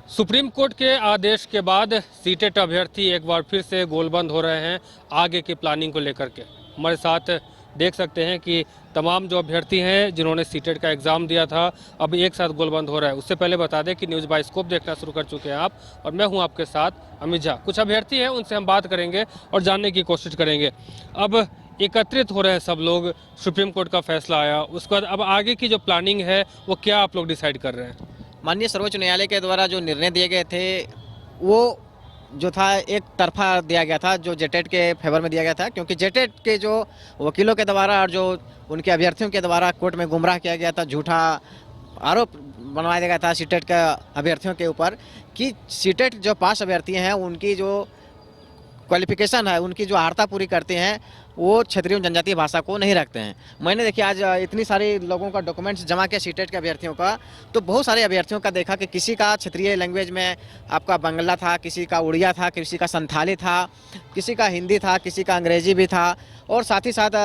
Supreme court के आदेश के बाद सीटेट अभ्यर्थी एक बार फिर से गोलबंद हो रहे हैं आगे की प्लानिंग को लेकर के। हमारे साथ देख सकते हैं कि तमाम जो अभ्यर्थी हैं जिन्होंने सीटेट का एग्ज़ाम दिया था अब एक साथ गोलबंद हो रहा है। उससे पहले बता दें कि न्यूज़ बाइस्कोप देखना शुरू कर चुके हैं आप, और मैं हूं आपके साथ अमित झा। कुछ अभ्यर्थी हैं, उनसे हम बात करेंगे और जानने की कोशिश करेंगे। अब एकत्रित हो रहे हैं सब लोग, सुप्रीम कोर्ट का फैसला आया, उसके बाद अब आगे की जो प्लानिंग है वो क्या आप लोग डिसाइड कर रहे हैं? माननीय सर्वोच्च न्यायालय के द्वारा जो निर्णय दिए गए थे वो जो था एक तरफा दिया गया था, जो जेटेट के फेवर में दिया गया था, क्योंकि जेटेट के जो वकीलों के द्वारा और जो उनके अभ्यर्थियों के द्वारा कोर्ट में गुमराह किया गया था, झूठा आरोप बनवाया गया था सीटेट के अभ्यर्थियों के ऊपर कि सीटेट जो पास अभ्यर्थी हैं उनकी जो क्वालिफिकेशन है, उनकी जो अर्हता पूरी करते हैं वो क्षेत्रीय और जनजातीय भाषा को नहीं रखते हैं। मैंने देखिए आज इतनी सारी लोगों का डॉक्यूमेंट्स जमा किया सीटेट के अभ्यर्थियों का, तो बहुत सारे अभ्यर्थियों का देखा कि किसी का क्षेत्रीय लैंग्वेज में आपका बांग्ला था, किसी का उड़िया था, किसी का संथाली था, किसी का हिंदी था, किसी का अंग्रेजी भी था। और साथ ही साथ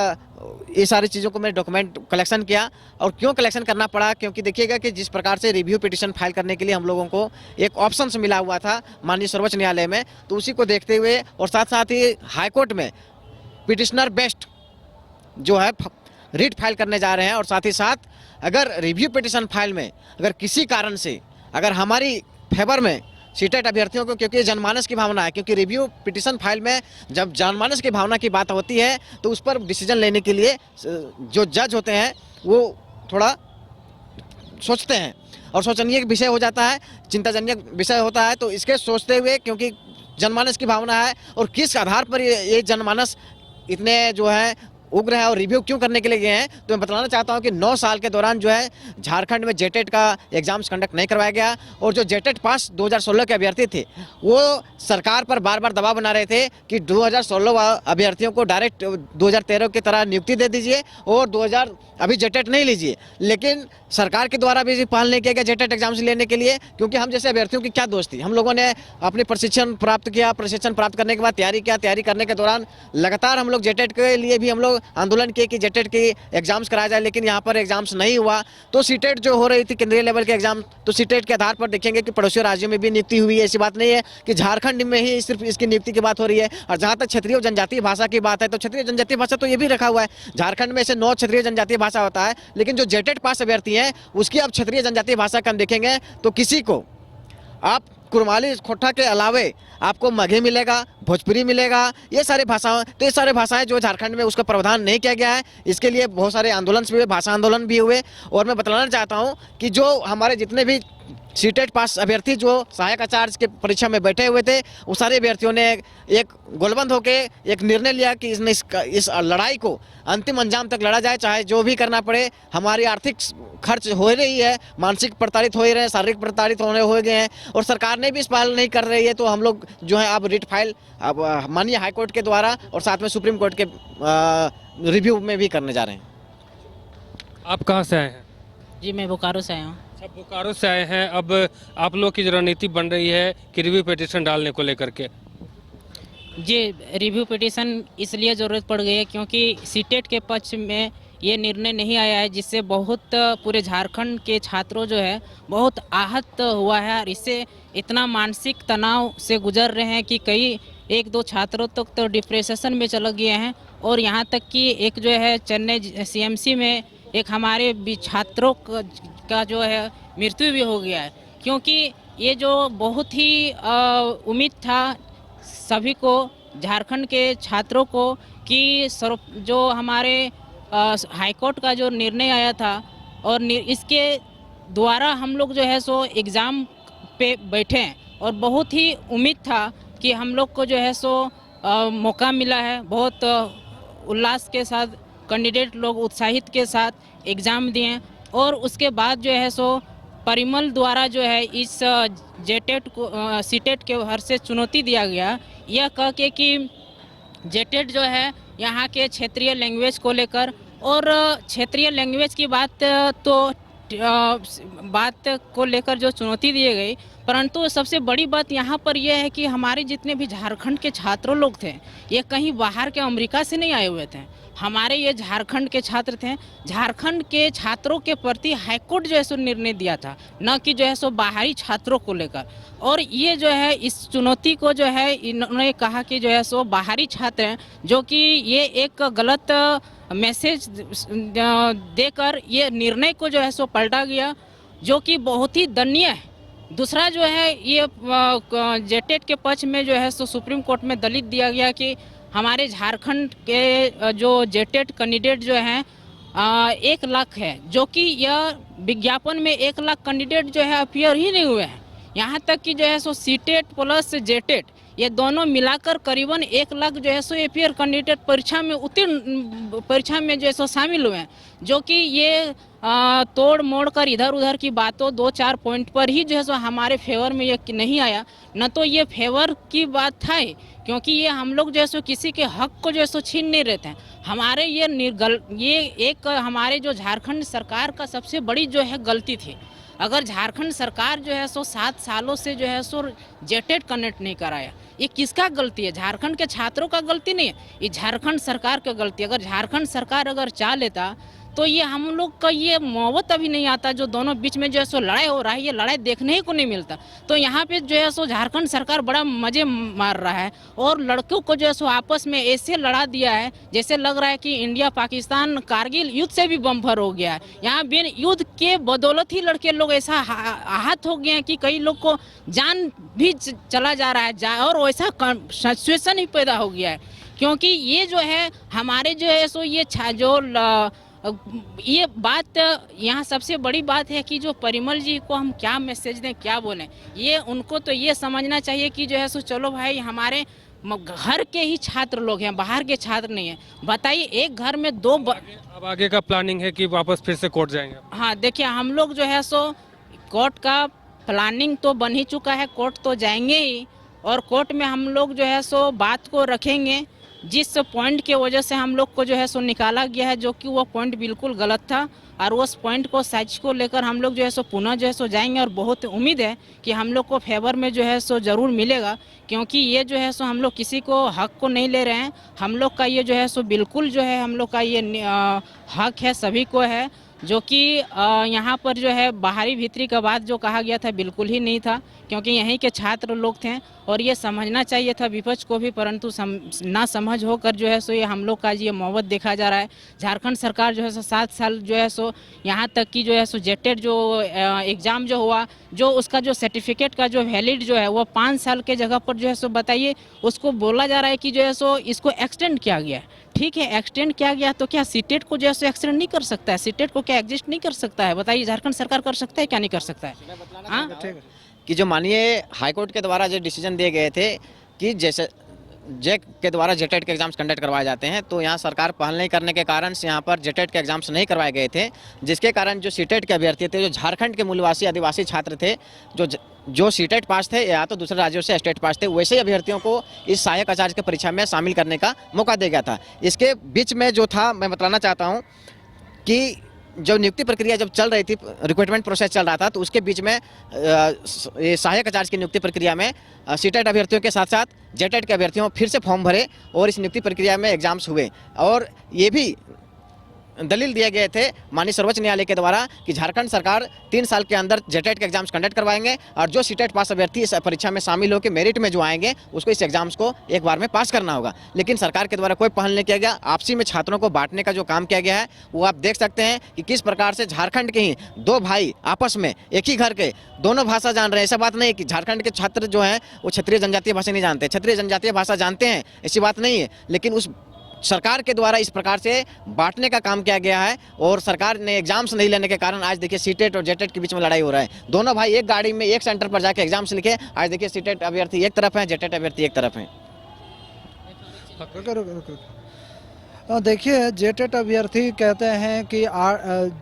ये सारी चीज़ों को मैंने डॉक्यूमेंट कलेक्शन किया। और क्यों कलेक्शन करना पड़ा, क्योंकि देखिएगा कि जिस प्रकार से रिव्यू पिटीशन फाइल करने के लिए हम लोगों को एक ऑप्शन मिला हुआ था माननीय सर्वोच्च न्यायालय में, तो उसी को देखते हुए और साथ साथ ही हाईकोर्ट में पिटिशनर बेस्ट जो है रीट फाइल करने जा रहे हैं। और साथ ही साथ अगर रिव्यू पिटिशन फाइल में अगर किसी कारण से अगर हमारी फेवर में सीटेट अभ्यर्थियों को, क्योंकि जनमानस की भावना है, क्योंकि रिव्यू पिटिशन फाइल में जब जनमानस की भावना की बात होती है तो उस पर डिसीजन लेने के लिए जो जज होते हैं वो थोड़ा सोचते हैं और सोचनीय विषय हो जाता है, चिंताजनक विषय होता है। तो इसके सोचते हुए, क्योंकि जनमानस की भावना है और किस आधार पर ये जनमानस इतने जो है उग्र है और रिव्यू क्यों करने के लिए गए हैं, तो मैं बताना चाहता हूं कि 9 साल के दौरान जो है झारखंड में जेटेट का एग्जाम्स कंडक्ट नहीं करवाया गया। और जो जेटेट पास 2016 के अभ्यर्थी थे वो सरकार पर बार बार दबाव बना रहे थे कि 2016 अभ्यर्थियों को डायरेक्ट 2013 की तरह नियुक्ति दे दीजिए और 2000 अभी जेटेट नहीं लीजिए। लेकिन सरकार के द्वारा भी पहल नहीं किया गया जेटेट एग्जाम्स लेने के लिए, क्योंकि हम जैसे अभ्यर्थियों की क्या दोस्त थी। हम लोगों ने अपने प्रशिक्षण प्राप्त किया, प्रशिक्षण प्राप्त करने के बाद तैयारी किया, तैयारी करने के दौरान लगातार हम लोग जेटेट के लिए भी हम लोग आंदोलन किए कि जेटेट की एग्जाम्स कराया जाए, लेकिन यहाँ पर एग्जाम्स नहीं हुआ। तो सीटेट जो हो रही थी केंद्रीय लेवल के एग्जाम, तो सीटेट के आधार पर देखेंगे कि पड़ोसी राज्यों में भी नियुक्ति हुई है। ऐसी बात नहीं है कि झारखंड में ही सिर्फ इसकी नियुक्ति की बात हो रही है। और जहाँ तक क्षेत्रीय जनजातीय भाषा की बात है तो क्षेत्रीय जनजातीय भाषा तो ये भी रखा हुआ है, झारखंड में से 9 क्षेत्रीय जनजातीय भाषा होता है, लेकिन जो जेटेट पास अभ्यर्थी हैं उसकी अब क्षेत्रीय जनजातीय भाषा का हम देखेंगे तो किसी को आप कुरमाली खोटा के अलावे आपको मगही मिलेगा, भोजपुरी मिलेगा, ये सारे भाषाएं, तो ये सारे भाषाएं जो झारखंड में उसका प्रावधान नहीं किया गया है। इसके लिए बहुत सारे आंदोलन भी हुए, भाषा आंदोलन भी हुए। और मैं बताना चाहता हूं कि जो हमारे जितने भी सीटेट पास अभ्यर्थी जो सहायक आचार्य के परीक्षा में बैठे हुए थे, वो सारे अभ्यर्थियों ने एक गोलबंद होकर एक निर्णय लिया कि इस लड़ाई को अंतिम अंजाम तक लड़ा जाए, चाहे जो भी करना पड़े। हमारी आर्थिक खर्च हो रही है, मानसिक प्रताड़ित हो रहे हैं, शारीरिक प्रताड़ित होने हो गए हैं, और सरकार ने भी इस पहल नहीं कर रही है। तो हम लोग जो है अब रिट फाइल अब माननीय हाईकोर्ट के द्वारा और साथ में सुप्रीम कोर्ट के रिव्यू में भी करने जा रहे हैं। आप कहाँ से आए हैं? जी मैं बोकारो से आया हूँ। अच्छा, बोकारो से आए हैं। अब आप लोग की जो रणनीति बन रही है कि रिव्यू पिटीशन डालने को लेकर के? जी रिव्यू पिटीशन इसलिए ज़रूरत पड़ गई है क्योंकि सीटेट के पक्ष में ये निर्णय नहीं आया है, जिससे बहुत पूरे झारखंड के छात्रों जो है बहुत आहत हुआ है। और इससे इतना मानसिक तनाव से गुजर रहे हैं कि कई 1-2 छात्रों तक तो डिप्रेशन में चले गए हैं। और यहाँ तक कि एक जो है चेन्नई सीएमसी में एक हमारे भी छात्रों का जो है मृत्यु भी हो गया है, क्योंकि ये जो बहुत ही उम्मीद था सभी को, झारखंड के छात्रों को, कि जो हमारे हाईकोर्ट का जो निर्णय आया था और इसके द्वारा हम लोग जो है सो एग्ज़ाम पे बैठे हैं और बहुत ही उम्मीद था कि हम लोग को जो है सो मौका मिला है। बहुत उल्लास के साथ कैंडिडेट लोग उत्साहित के साथ एग्ज़ाम दिए और उसके बाद जो है सो परिमल द्वारा जो है इस जेटेट को सीटेट के हर से चुनौती दिया गया, यह कह के कि जेटेट जो है यहाँ के क्षेत्रीय लैंग्वेज को लेकर, और क्षेत्रीय लैंग्वेज की बात को लेकर जो चुनौती दी गई, परंतु सबसे बड़ी बात यहाँ पर यह है कि हमारे जितने भी झारखंड के छात्र लोग थे, ये कहीं बाहर के अमेरिका से नहीं आए हुए थे। हमारे ये झारखंड के छात्र थे। झारखंड के छात्रों के प्रति हाईकोर्ट जो है सो निर्णय दिया था, न कि जो है सो बाहरी छात्रों को लेकर। और ये जो है इस चुनौती को जो है इन्होंने कहा कि जो है सो बाहरी छात्र हैं, जो कि ये एक गलत मैसेज देकर ये निर्णय को जो है सो पलटा गया, जो कि बहुत ही दयनीय है। दूसरा जो है ये जेटेट के पक्ष में जो है सो सुप्रीम कोर्ट में दलित दिया गया कि हमारे झारखंड के जो जेटेट कैंडिडेट जो हैं 1 लाख है, जो कि यह विज्ञापन में 1 लाख कैंडिडेट जो है अपीयर ही नहीं हुए हैं। यहाँ तक कि जो है सो सीटेट प्लस जेटेट ये दोनों मिलाकर करीबन 1 लाख जो है सो अपीयर कैंडिडेट परीक्षा में जो है सो शामिल हुए हैं, जो कि ये तोड़ मोड़ कर इधर उधर की बातों 2-4 पॉइंट पर ही जो है सो हमारे फेवर में ये नहीं आया। न तो ये फेवर की बात था, क्योंकि ये हम लोग जो है सो किसी के हक को जो है सो छीन नहीं रहे थे। हमारे ये एक हमारे जो झारखंड सरकार का सबसे बड़ी जो है गलती थी। अगर झारखंड सरकार जो है सो 7 सालों से जो है सो जेटेट कनेक्ट नहीं कराया, ये किसका गलती है? झारखंड के छात्रों का गलती नहीं है, ये झारखंड सरकार का गलती है। अगर झारखंड सरकार अगर चाह लेता तो ये हम लोग का ये मोहब्बत अभी नहीं आता, जो दोनों बीच में जो है सो लड़ाई हो रहा है, ये लड़ाई देखने ही को नहीं मिलता। तो यहाँ पे जो है सो झारखंड सरकार बड़ा मजे मार रहा है और लड़कों को जो है सो आपस में ऐसे लड़ा दिया है जैसे लग रहा है कि इंडिया पाकिस्तान कारगिल युद्ध से भी बम्पर हो गया है। यहाँ बिन युद्ध के बदौलत ही लड़के लोग ऐसा आहत हो गए हैं कि कई लोग को जान भी चला जा रहा है और वैसा सिचुएशन ही पैदा हो गया है। क्योंकि ये जो है हमारे जो है सो ये बात यहाँ सबसे बड़ी बात है कि जो परिमल जी को हम क्या मैसेज दें, क्या बोलें। ये उनको तो ये समझना चाहिए कि जो है सो चलो भाई हमारे घर के ही छात्र लोग हैं, बाहर के छात्र नहीं हैं। बताइए एक घर में 2 अब आगे का प्लानिंग है कि वापस फिर से कोर्ट जाएंगे? हाँ देखिए, हम लोग जो है सो कोर्ट का प्लानिंग तो बन ही चुका है, कोर्ट तो जाएंगे ही और कोर्ट में हम लोग जो है सो बात को रखेंगे। जिस पॉइंट के वजह से हम लोग को जो है सो निकाला गया है, जो कि वो पॉइंट बिल्कुल गलत था, और उस पॉइंट को सच को लेकर हम लोग जो है सो पुनः जो है सो जाएंगे। और बहुत उम्मीद है कि हम लोग को फेवर में जो है सो ज़रूर मिलेगा, क्योंकि ये जो है सो हम लोग किसी को हक को नहीं ले रहे हैं। हम लोग का ये जो है सो बिल्कुल जो है हम लोग का ये हक है, सभी को है, जो कि यहाँ पर जो है बाहरी भीतरी का बात जो कहा गया था बिल्कुल ही नहीं था, क्योंकि यहीं के छात्र लोग थे और ये समझना चाहिए था विपक्ष को भी, परंतु ना समझ होकर जो है सो ये हम लोग का ये मोहब्बत देखा जा रहा है। झारखंड सरकार जो है सो 7 साल जो है सो यहाँ तक कि जो है सो जेटेट जो एग्ज़ाम जो हुआ, जो उसका जो सर्टिफिकेट का जो वैलिड जो है वो 5 साल के जगह पर जो है सो बताइए उसको बोला जा रहा है कि जो है सो इसको एक्सटेंड किया गया है। ठीक है, एक्सटेंड किया गया तो क्या सीटेट को जो है सो एक्सटेंड नहीं कर सकता है? सीटेट को क्या एग्जिस्ट नहीं कर सकता है? बताइए, झारखंड सरकार कर सकता है क्या नहीं कर सकता है? हाँ, कि जो माननीय हाईकोर्ट के द्वारा जो डिसीजन दिए गए थे कि जैसे जेक के द्वारा जेटेट के एग्जाम्स कंडक्ट करवाए जाते हैं, तो यहाँ सरकार पहल नहीं करने के कारण से यहाँ पर जेटेट के एग्जाम्स नहीं करवाए गए थे, जिसके कारण जो सीटेट के अभ्यर्थी थे, जो झारखंड के मूलवासी आदिवासी छात्र थे, जो सीटेट पास थे या तो दूसरे राज्यों से स्टेट पास थे, वैसे ही अभ्यर्थियों को इस सहायक आचार्य की परीक्षा में शामिल करने का मौका दिया गया था। इसके बीच में जो था, मैं बताना चाहता हूँ कि जब नियुक्ति प्रक्रिया जब चल रही थी, रिक्रूटमेंट प्रोसेस चल रहा था, तो उसके बीच में ये सहायक आचार्य की नियुक्ति प्रक्रिया में सीटेट अभ्यर्थियों के साथ साथ जेटेट के अभ्यर्थियों फिर से फॉर्म भरे और इस नियुक्ति प्रक्रिया में एग्जाम्स हुए। और ये भी दलील दिए गए थे माननीय सर्वोच्च न्यायालय के द्वारा कि झारखंड सरकार 3 साल के अंदर जेटेट के एग्जाम्स कंडक्ट करवाएंगे और जो सीटेट पास अभ्यर्थी इस परीक्षा में शामिल होकर मेरिट में जो आएंगे उसको इस एग्जाम्स को एक बार में पास करना होगा। लेकिन सरकार के द्वारा कोई पहल नहीं किया गया। आपसी में छात्रों को बांटने का जो काम किया गया है वो आप देख सकते हैं कि किस प्रकार से झारखंड के ही 2 भाई आपस में एक ही घर के दोनों भाषा जान रहे हैं। ऐसा बात नहीं है कि झारखंड के छात्र जो हैं वो क्षेत्रीय जनजातीय भाषा नहीं जानते, क्षेत्रीय जनजातीय भाषा जानते हैं, ऐसी बात नहीं है। लेकिन उस सरकार के द्वारा इस प्रकार से बांटने का काम किया गया है और सरकार ने एग्जाम्स नहीं लेने के कारण आज देखिए सीटेट और जेटेट के बीच में लड़ाई हो रहा है। दोनों भाई एक गाड़ी में एक सेंटर पर जाके एग्जाम्स लिखे, आज देखिए सीटेट अभ्यर्थी एक तरफ है, जेटेट अभ्यर्थी एक तरफ है। देखिए, जेटेट अभ्यर्थी कहते हैं कि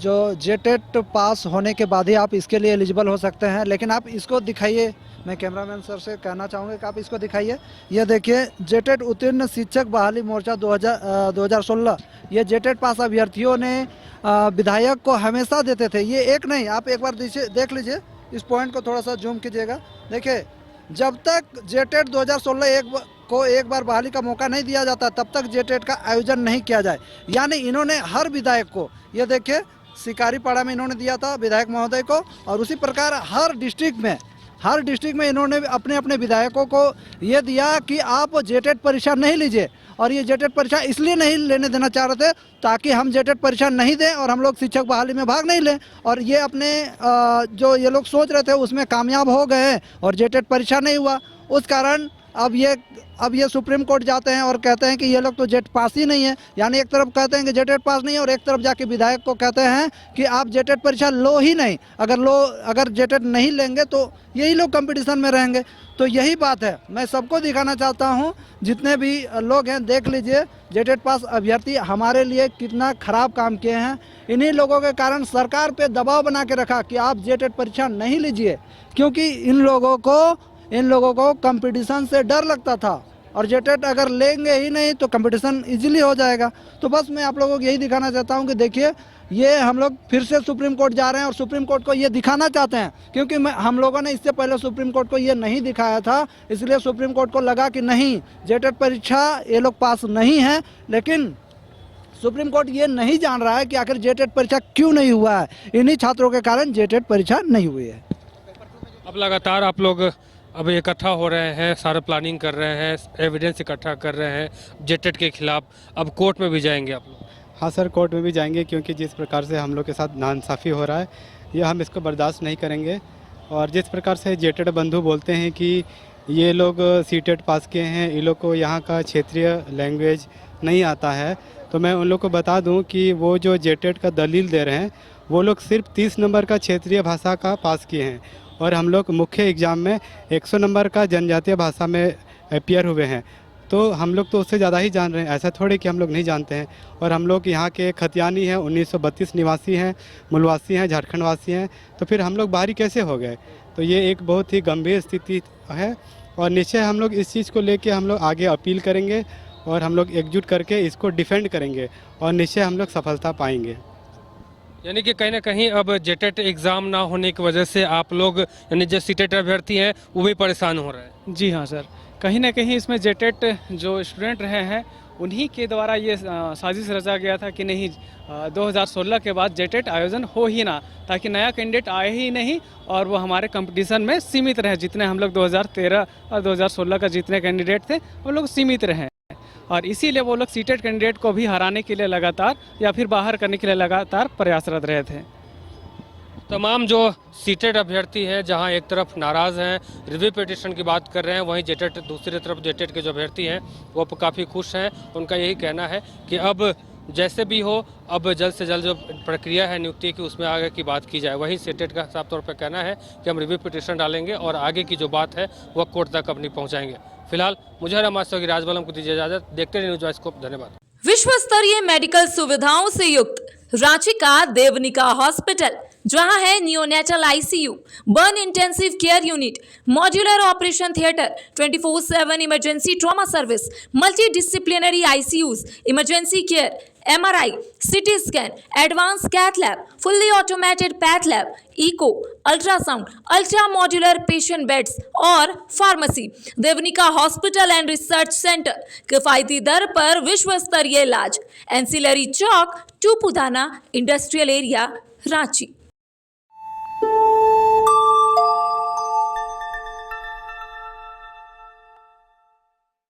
जो जेटेट पास होने के बाद ही आप इसके लिए एलिजिबल हो सकते हैं, लेकिन आप इसको दिखाइए। मैं कैमरामैन सर से कहना चाहूँगा कि आप इसको दिखाइए। ये देखिए, जेटेट उत्तीर्ण शिक्षक बहाली मोर्चा 2016, ये जेटेट पास अभ्यर्थियों ने विधायक को हमेशा देते थे। ये एक नहीं, आप एक बार देख लीजिए, इस पॉइंट को थोड़ा सा जूम कीजिएगा। देखिए, जब तक जेटेट 2016 को एक बार बहाली का मौका नहीं दिया जाता तब तक जेटेट का आयोजन नहीं किया जाए। यानी इन्होंने हर विधायक को, ये देखिए शिकारीपाड़ा में इन्होंने दिया था विधायक महोदय को, और उसी प्रकार हर डिस्ट्रिक्ट में इन्होंने अपने अपने विधायकों को ये दिया कि आप जेटेट परीक्षा नहीं लीजिए। और ये जेटेट परीक्षा इसलिए नहीं लेने देना चाह रहे थे ताकि हम जेटेट परीक्षा नहीं दें और हम लोग शिक्षक बहाली में भाग नहीं लें। और ये अपने जो ये लोग सोच रहे थे उसमें कामयाब हो गए हैं और जेटेट परीक्षा नहीं हुआ। उस कारण अब ये सुप्रीम कोर्ट जाते हैं और कहते हैं कि ये लोग तो जेट पास ही नहीं है। यानी एक तरफ कहते हैं कि जेटेट पास नहीं है और एक तरफ जाके विधायक को कहते हैं कि आप जेटेट परीक्षा लो ही नहीं। अगर जेटेट नहीं लेंगे तो यही लोग कंपटीशन में रहेंगे। तो यही बात है, मैं सबको दिखाना चाहता हूँ, जितने भी लोग हैं देख लीजिए जेटेट पास अभ्यर्थी हमारे लिए कितना खराब काम किए हैं। इन्हीं लोगों के कारण सरकार पे दबाव बना के रखा कि आप जेटेट परीक्षा नहीं लीजिए, क्योंकि इन लोगों को कंपटीशन से डर लगता था और जेटेट अगर लेंगे ही नहीं तो कंपटीशन इजीली हो जाएगा। तो बस मैं आप लोगों को यही दिखाना चाहता हूं कि देखिए, ये हम लोग फिर से सुप्रीम कोर्ट जा रहे हैं और सुप्रीम कोर्ट को ये दिखाना चाहते हैं, क्योंकि हम लोगों ने इससे पहले सुप्रीम कोर्ट को ये नहीं दिखाया था। इसलिए सुप्रीम कोर्ट को लगा कि नहीं, जेटेट परीक्षा ये लोग पास नहीं है। लेकिन सुप्रीम कोर्ट ये नहीं जान रहा है कि आखिर जेटेट परीक्षा क्यों नहीं हुआ है। इन्हीं छात्रों के कारण जेटेट परीक्षा नहीं हुई है। अब लगातार आप लोग अब इकट्ठा हो रहे हैं, सारा प्लानिंग कर रहे हैं, एविडेंस इकट्ठा कर रहे हैं जेटेट के खिलाफ। अब कोर्ट में भी जाएंगे आप लोग? हाँ सर, कोर्ट में भी जाएंगे, क्योंकि जिस प्रकार से हम लोग के साथ नाइंसाफ़ी हो रहा है ये हम इसको बर्दाश्त नहीं करेंगे। और जिस प्रकार से जेटेट बंधु बोलते हैं कि ये लोग सीटेट पास किए हैं, ये लोग को यहाँ का क्षेत्रीय लैंग्वेज नहीं आता है, तो मैं उन लोग को बता दूं कि वो जो जेटेट का दलील दे रहे हैं वो लोग सिर्फ 30 नंबर का क्षेत्रीय भाषा का पास किए हैं और हम लोग मुख्य एग्ज़ाम में 100 नंबर का जनजातीय भाषा में अपियर हुए हैं। तो हम लोग तो उससे ज़्यादा ही जान रहे हैं, ऐसा थोड़े कि हम लोग नहीं जानते हैं। और हम लोग यहाँ के खतियानी हैं, 1932 निवासी हैं, मूलवासी हैं, झारखंड वासी हैं, तो फिर हम लोग बाहरी कैसे हो गए? तो ये एक बहुत ही गंभीर स्थिति है और निश्चय हम लोग इस चीज़ को लेके हम लोग आगे अपील करेंगे और हम लोग एकजुट करके इसको डिफेंड करेंगे और निश्चय हम लोग सफलता पाएंगे। यानी कि कहीं ना कहीं अब जेटेट एग्ज़ाम ना होने की वजह से आप लोग, यानी जो सीटेट अभ्यर्थी हैं वो भी परेशान हो रहे हैं? जी हाँ सर, कहीं ना कहीं इसमें जेटेट जो स्टूडेंट रहे हैं उन्हीं के द्वारा ये साजिश रचा गया था कि नहीं 2016 के बाद जेटेट आयोजन हो ही ना, ताकि नया कैंडिडेट आए ही नहीं और वो हमारे कंपटीशन में सीमित रहे। जितने हम लोग 2013 और 2016 का जितने कैंडिडेट थे वो लोग सीमित रहे और इसीलिए वो लोग सीटेट कैंडिडेट को भी हराने के लिए लगातार या फिर बाहर करने के लिए लगातार प्रयासरत रहे थे। तमाम जो सीटेट अभ्यर्थी हैं, जहां एक तरफ नाराज़ हैं, रिव्यू पिटीशन की बात कर रहे हैं, वहीं जेटेट दूसरी तरफ जेटेट के जो अभ्यर्थी हैं वो काफ़ी खुश हैं। उनका यही कहना है कि अब जैसे भी हो, अब जल्द से जल्द जो प्रक्रिया है नियुक्ति की उसमें आगे की बात की जाए। वहीं सीटेट का साफ तौर पर कहना है कि हम रिव्यू पिटीशन डालेंगे और आगे की जो बात है वह कोर्ट तक अपनी पहुँचाएंगे। फिलहाल मुझे की राजबलम को दीजिए इजाजत। देखते रहिए न्यूज़ वाइस को। धन्यवाद। विश्व स्तरीय मेडिकल सुविधाओं से युक्त रांची का देवनिका हॉस्पिटल, जहां है neonatal ICU, burn intensive care unit, modular operation theatre, 24/7 emergency trauma service, multi disciplinary ICUs, emergency care, MRI, CT scan, advance cath lab, fully automated path lab, echo, ultrasound, ultra modular patient beds और pharmacy. Devnika hospital and research centre, किफायती दर पर विश्व स्तरीय इलाज। Ancillary Chowk, Tupudana industrial area, Ranchi.